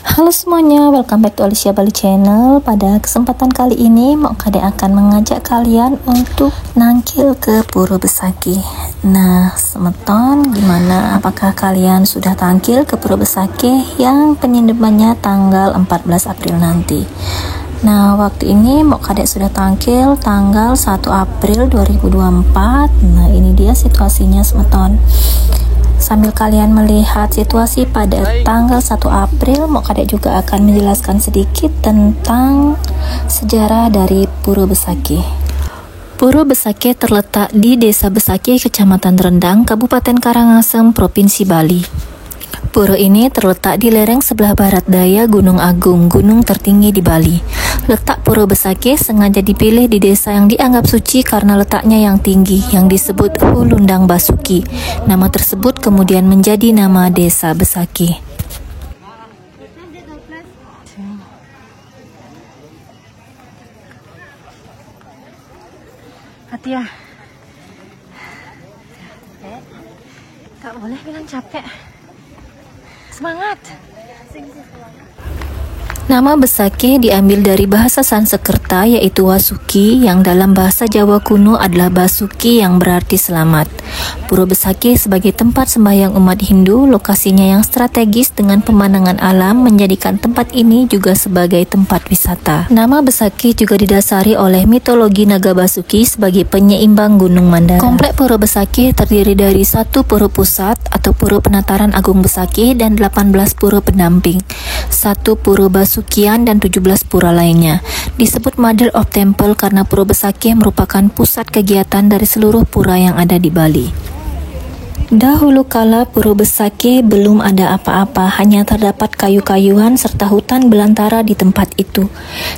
Halo semuanya, welcome back to Alicia Bali Channel. Pada kesempatan kali ini, Mak Kade akan mengajak kalian untuk nangkil ke Puro Besakih. Nah, semeton gimana? Apakah kalian sudah tangkil ke Puro Besakih yang penyindemannya tanggal 14 April nanti? Nah, waktu ini Mak Kade sudah tangkil tanggal 1 April 2024. Nah, ini dia situasinya semeton. Sambil kalian melihat situasi pada tanggal 1 April, Mak Kade juga akan menjelaskan sedikit tentang sejarah dari Puro Besakih. Puro Besakih terletak di Desa Besakih, Kecamatan Rendang, Kabupaten Karangasem, Provinsi Bali. Puro ini terletak di lereng sebelah barat daya Gunung Agung, gunung tertinggi di Bali. Letak Puro Besakih sengaja dipilih di desa yang dianggap suci karena letaknya yang tinggi, yang disebut Hulundang Basuki. Nama tersebut kemudian menjadi nama Desa Besakih. Hati ya, tak boleh bilang capek. Semangat. Nama Besakih diambil dari bahasa Sanskerta yaitu Wasuki, yang dalam bahasa Jawa kuno adalah Basuki yang berarti selamat. Puro Besakih sebagai tempat sembahyang umat Hindu, lokasinya yang strategis dengan pemandangan alam menjadikan tempat ini juga sebagai tempat wisata. Nama Besakih juga didasari oleh mitologi naga Basuki sebagai penyeimbang Gunung Mandara. Komplek Puro Besakih terdiri dari 1 puro pusat atau Puro Penataran Agung Besakih dan 18 puro pendamping, 1 puro Basukian dan 17 pura lainnya. Disebut Mother of Temple karena Puro Besakih merupakan pusat kegiatan dari seluruh pura yang ada di Bali. Dahulu kala Puro Besakih belum ada apa-apa, hanya terdapat kayu-kayuan serta hutan belantara di tempat itu.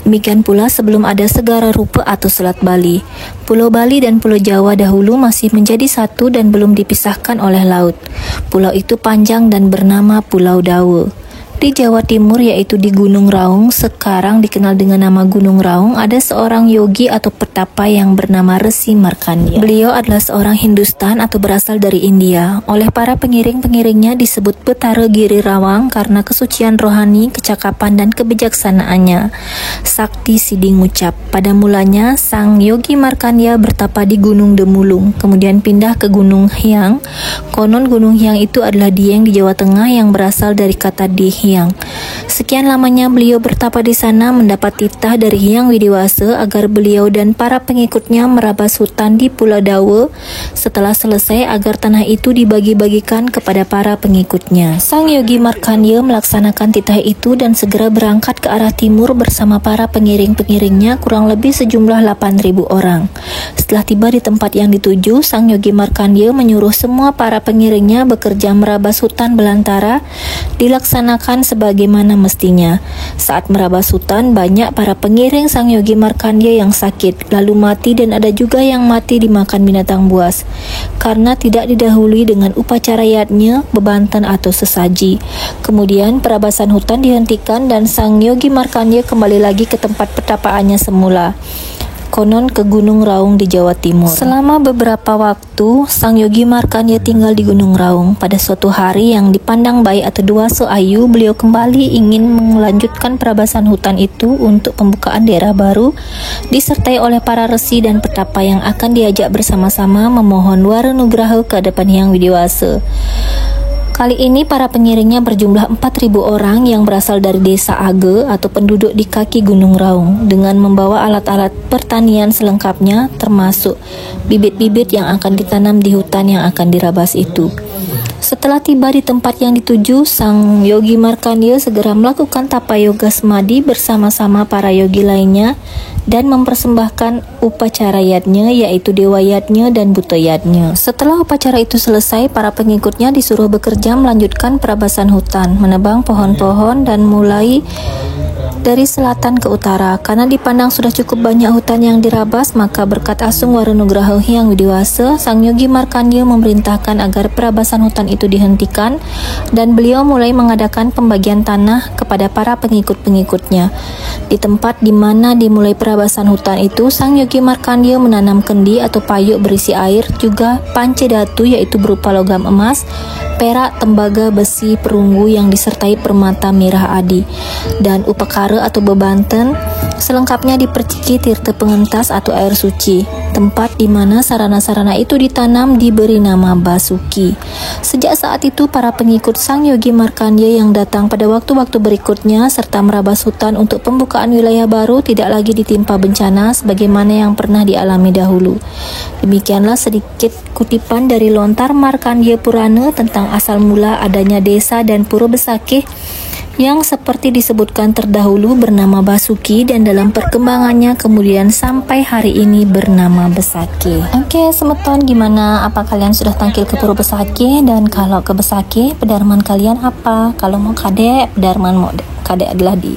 Demikian pula sebelum ada Segara Rupa atau Selat Bali. Pulau Bali dan Pulau Jawa dahulu masih menjadi satu dan belum dipisahkan oleh laut. Pulau itu panjang dan bernama Pulau Dawe. Di Jawa Timur, yaitu di Gunung Raung, sekarang dikenal dengan nama Gunung Raung, ada seorang yogi atau petapa yang bernama Resi Markandeya. Beliau adalah seorang Hindustan atau berasal dari India. Oleh para pengiring-pengiringnya disebut Betara Giri Rawang karena kesucian rohani, kecakapan dan kebijaksanaannya. Sakti Sidi Ngucap. Pada mulanya, sang yogi Markandeya bertapa di Gunung Demulung, kemudian pindah ke Gunung Hyang. Konon Gunung Hyang itu adalah Dieng di Jawa Tengah yang berasal dari kata Dihyang. Sekian lamanya beliau bertapa di sana, mendapat titah dari Hyang Widiwasa agar beliau dan para pengikutnya merabas hutan di Pulau Dawe. Setelah selesai, agar tanah itu dibagi-bagikan kepada para pengikutnya. Sang yogi Markandeya melaksanakan titah itu dan segera berangkat ke arah timur bersama para pengiring-pengiringnya, kurang lebih sejumlah 8.000 orang. Setelah tiba di tempat yang dituju, sang yogi Markandeya menyuruh semua para pengiringnya bekerja merabas hutan belantara, dilaksanakan sebagaimana mestinya. Saat merabas hutan, banyak para pengiring sang yogi Markandeya yang sakit, lalu mati, dan ada juga yang mati dimakan binatang buas karena tidak didahului dengan upacara yatnya, bebantan atau sesaji. Kemudian perabasan hutan dihentikan dan sang yogi Markandeya kembali lagi ke tempat pertapaannya semula, konon ke Gunung Raung di Jawa Timur. Selama beberapa waktu, sang yogi Markandeya tinggal di Gunung Raung. Pada suatu hari yang dipandang baik atau Dwasa Ayu, beliau kembali ingin melanjutkan perabasan hutan itu untuk pembukaan daerah baru, disertai oleh para resi dan petapa yang akan diajak bersama-sama memohon wara nugraha ke hadapan Hyang Widiwasa. Kali ini para pengiringnya berjumlah 4.000 orang yang berasal dari desa Age atau penduduk di kaki Gunung Raung, dengan membawa alat-alat pertanian selengkapnya, termasuk bibit-bibit yang akan ditanam di hutan yang akan dirabas itu. Setelah tiba di tempat yang dituju, sang yogi Markandeya segera melakukan tapa yoga semadi bersama-sama para yogi lainnya dan mempersembahkan upacara yatnya, yaitu dewa yatnya dan buta yatnya. Setelah upacara itu selesai, para pengikutnya disuruh bekerja melanjutkan perabasan hutan, menebang pohon-pohon dan mulai dari selatan ke utara. Karena dipandang sudah cukup banyak hutan yang dirabas, maka berkat Asung Waranugraha Hyang Widiwasa, sang yogi Markandeya memerintahkan agar perabasan hutan itu dihentikan dan beliau mulai mengadakan pembagian tanah kepada para pengikut-pengikutnya. Di tempat di mana dimulai perabasan hutan itu, Sang Yogi Markandeya menanam kendi atau payuk berisi air, juga pancedatu yaitu berupa logam emas, perak, tembaga, besi, perunggu yang disertai permata mirah adi, dan upakara atau bebanten. Selengkapnya diperciki tirta pengentas atau air suci. Tempat di mana sarana-sarana itu ditanam diberi nama Basuki. Sejak saat itu, para pengikut Sang Yogi Markandeya yang datang pada waktu-waktu berikutnya serta merabas hutan untuk pembukaan wilayah baru tidak lagi ditimpa bencana sebagaimana yang pernah dialami dahulu. Demikianlah sedikit kutipan dari lontar Markandeya Purana tentang asal mula adanya desa dan Pura Besakih yang seperti disebutkan terdahulu bernama Basuki dan dalam perkembangannya kemudian sampai hari ini bernama Besakih. Oke, semeton, gimana? Apa kalian sudah tangkil ke Pura Besakih? Dan kalau ke Besakih, pedarman kalian apa? Kalau mau kadek, pedarman mau kadek adalah di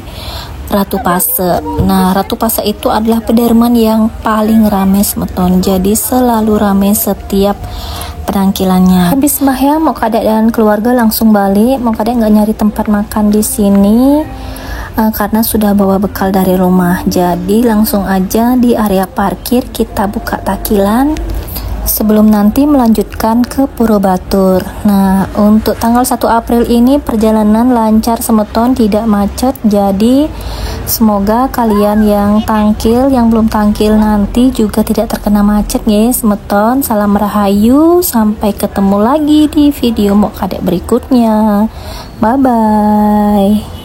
Ratu Pase. Nah, Ratu Pase itu adalah pedarman yang paling ramai semeton. Jadi selalu ramai setiap penangkilannya. Habis sembahyang, mau kadek dan keluarga langsung balik. Mau kadek nggak nyari tempat makan di sini karena sudah bawa bekal dari rumah. Jadi langsung aja di area parkir kita buka takilan sebelum nanti melanjutkan ke Purobatur. Nah, untuk tanggal 1 April ini perjalanan lancar semeton, tidak macet. Jadi semoga kalian yang tangkil, yang belum tangkil nanti juga tidak terkena macet ya semeton. Salam rahayu, sampai ketemu lagi di video Mok Kadek berikutnya. Bye bye.